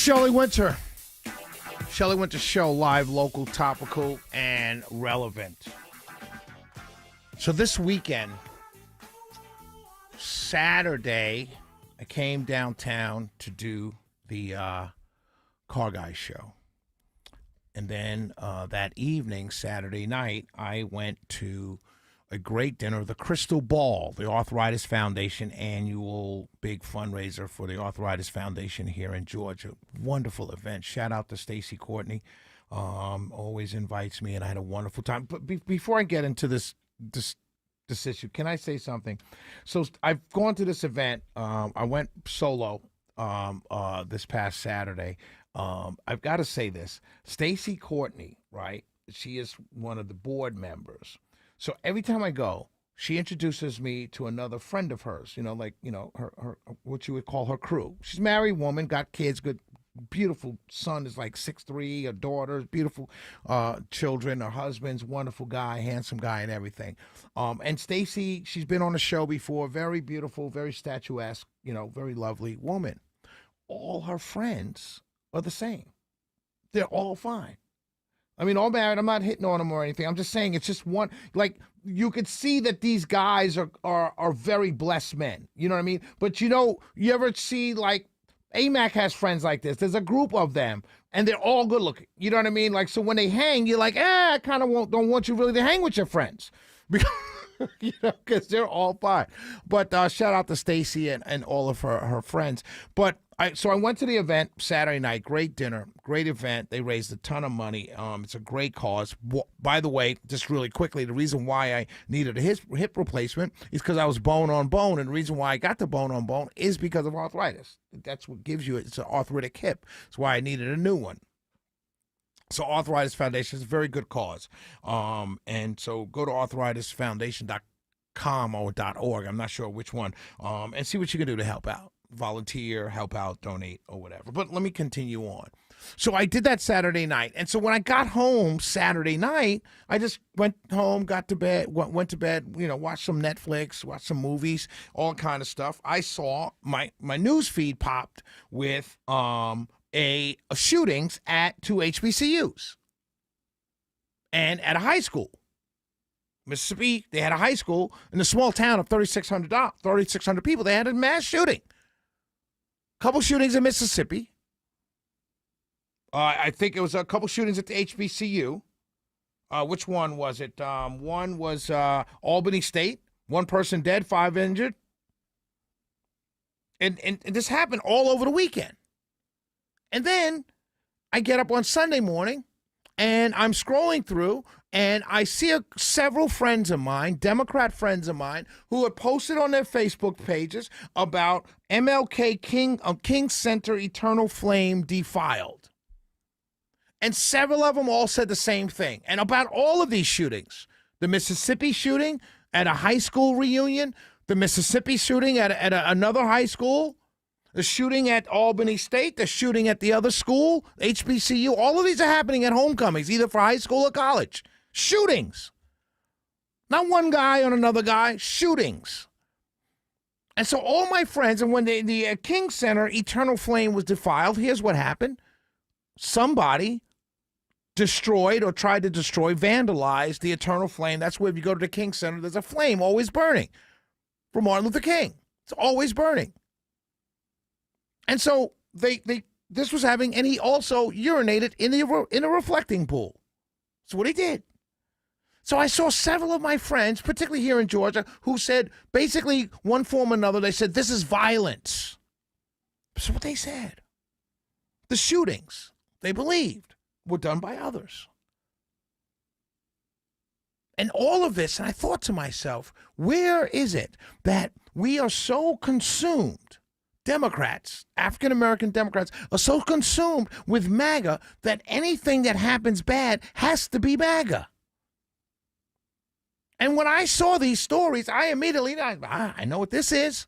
Shelley Winter. Shelley Winter Show, live, local, topical, and relevant. So this weekend, Saturday, I came downtown to do the Car Guy show. And then that evening, Saturday night, I went to a great dinner, the Crystal Ball, the Arthritis Foundation annual big fundraiser for the Arthritis Foundation here in Georgia. Wonderful event. Shout out to Stacey Courtney. Always invites me, and I had a wonderful time. But before I get into this issue, can I say something? So I've gone to this event. I went solo this past Saturday. I've got to say this. Stacey Courtney, right? She is one of the board members. So every time I go, she introduces me to another friend of hers, her what you would call her crew. She's a married woman, got kids, good, beautiful son is like 6'3", a daughter, beautiful children, her husband's wonderful guy, handsome guy and everything. And Stacey, she's been on the show before, very beautiful, very statuesque, very lovely woman. All her friends are the same. They're all fine. I mean, all married. I'm not hitting on them or anything. I'm just saying it's just one. Like, you could see that these guys are very blessed men. You know what I mean? But, you ever see, like, AMAC has friends like this. There's a group of them, and they're all good looking. You know what I mean? Like, so when they hang, you're like, I kind of don't want you really to hang with your friends. Because they're all fine. But shout out to Stacey and all of her friends. But I went to the event Saturday night. Great dinner, great event. They raised a ton of money. It's a great cause. By the way, just really quickly, the reason why I needed a hip replacement is because I was bone on bone, and the reason why I got the bone on bone is because of arthritis. That's what gives you it. It's an arthritic hip. That's why I needed a new one. So Arthritis Foundation is a very good cause. And so go to arthritisfoundation.com or .org. I'm not sure which one. And see what you can do to help out. Volunteer, help out, donate, or whatever. But let me continue on. So I did that Saturday night. And so when I got home Saturday night, I just went home, got to bed, went to bed, watched some Netflix, watched some movies, all kind of stuff. I saw my news feed popped with shootings at 2 HBCUs and at a high school. Mississippi, they had a high school in a small town of 3,600 people. They had a mass shooting. Couple shootings in Mississippi. I think it was a couple shootings at the HBCU. Which one was it? One was Albany State. One person dead, 5 injured. And this happened all over the weekend. And then I get up on Sunday morning, and I'm scrolling through, and I see several friends of mine, Democrat friends of mine, who had posted on their Facebook pages about MLK King Center Eternal Flame defiled. And several of them all said the same thing. And about all of these shootings, the Mississippi shooting at a high school reunion, the Mississippi shooting at another high school, the shooting at Albany State, the shooting at the other school, HBCU, all of these are happening at homecomings, either for high school or college. Shootings. Not one guy on another guy, shootings. And so all my friends, and when the King Center Eternal Flame was defiled, here's what happened. Somebody destroyed or tried to destroy, vandalized the Eternal Flame. That's where if you go to the King Center, there's a flame always burning for Martin Luther King. It's always burning. And so this was happening, and he also urinated in a reflecting pool. That's what he did. So I saw several of my friends, particularly here in Georgia, who said, basically, one form or another, they said, this is violence. That's what they said. The shootings, they believed, were done by others. And all of this, and I thought to myself, where is it that we are so consumed, Democrats, African-American Democrats, are so consumed with MAGA that anything that happens bad has to be MAGA? And when I saw these stories, I immediately, I know what this is.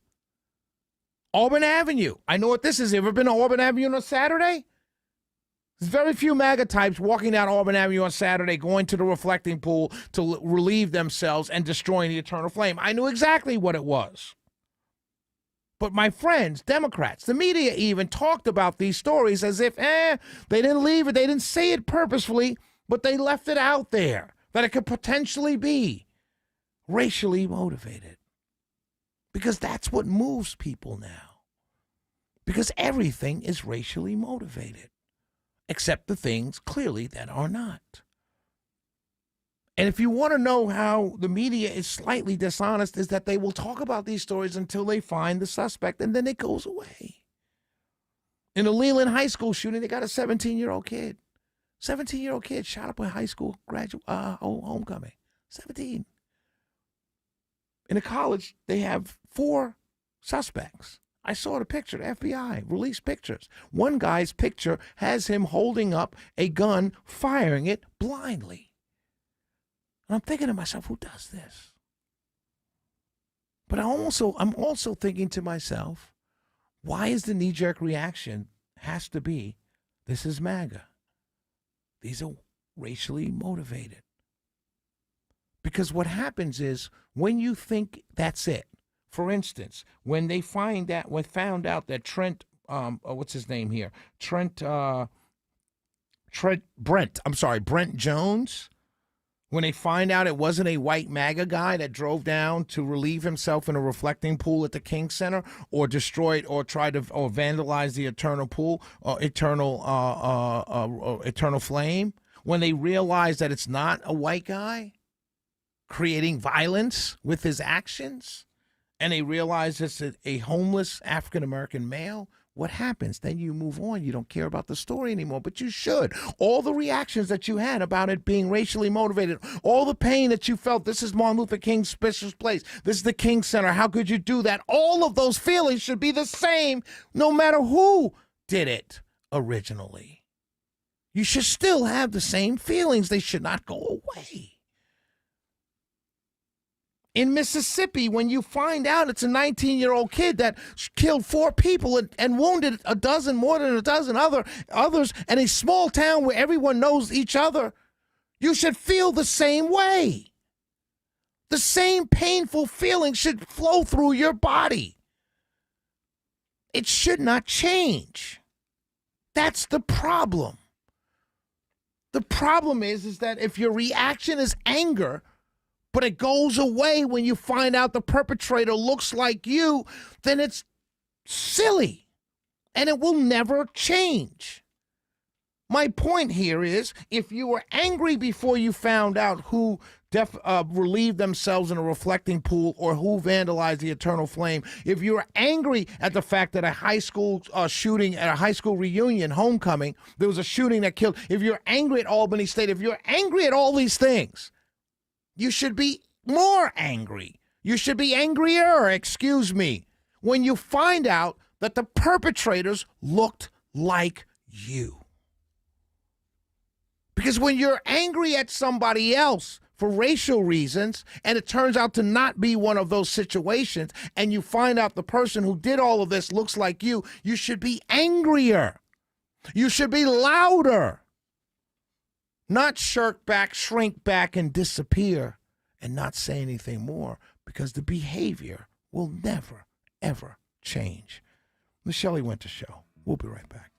Auburn Avenue. I know what this is. You ever been to Auburn Avenue on a Saturday? There's very few MAGA types walking down Auburn Avenue on Saturday, going to the reflecting pool to relieve themselves and destroying the eternal flame. I knew exactly what it was. But my friends, Democrats, the media even talked about these stories as if, they didn't leave it, they didn't say it purposefully, but they left it out there that it could potentially be racially motivated. Because that's what moves people now. Because everything is racially motivated, except the things clearly that are not. And if you want to know how the media is slightly dishonest, is that they will talk about these stories until they find the suspect, and then it goes away. In the Leland High School shooting, they got a 17-year-old kid. 17-year-old kid shot up a high school homecoming. 17. In a college, they have 4 suspects. I saw the picture. The FBI released pictures. One guy's picture has him holding up a gun, firing it blindly. And I'm thinking to myself, who does this? But I'm also thinking to myself, why is the knee-jerk reaction has to be, this is MAGA? These are racially motivated. Because what happens is when you think that's it, for instance, when they found out that Trent, what's his name here? Brent Jones, when they find out it wasn't a white MAGA guy that drove down to relieve himself in a reflecting pool at the King Center, or destroyed or tried to or vandalize the eternal pool, or eternal flame, when they realize that it's not a white guy creating violence with his actions, and they realize it's a homeless African-American male, what happens? Then you move on. You don't care about the story anymore, but you should. All the reactions that you had about it being racially motivated, all the pain that you felt, this is Martin Luther King's special place, this is the King Center, how could you do that? All of those feelings should be the same no matter who did it originally. You should still have the same feelings. They should not go away. In Mississippi, when you find out it's a 19-year-old kid that killed 4 people and wounded more than a dozen others, in a small town where everyone knows each other, you should feel the same way. The same painful feeling should flow through your body. It should not change. That's the problem. The problem is that if your reaction is anger, but it goes away when you find out the perpetrator looks like you, then it's silly, and it will never change. My point here is, if you were angry before you found out who relieved themselves in a reflecting pool or who vandalized the eternal flame, if you were angry at the fact that a high school shooting at a high school reunion, homecoming, there was a shooting that killed, if you're angry at Albany State, if you're angry at all these things, you should be more angry. You should be angrier, when you find out that the perpetrators looked like you. Because when you're angry at somebody else for racial reasons, and it turns out to not be one of those situations, and you find out the person who did all of this looks like you, you should be angrier. You should be louder. Not shirk back, shrink back, and disappear and not say anything more, because the behavior will never, ever change. The Shelley Winter Show. We'll be right back.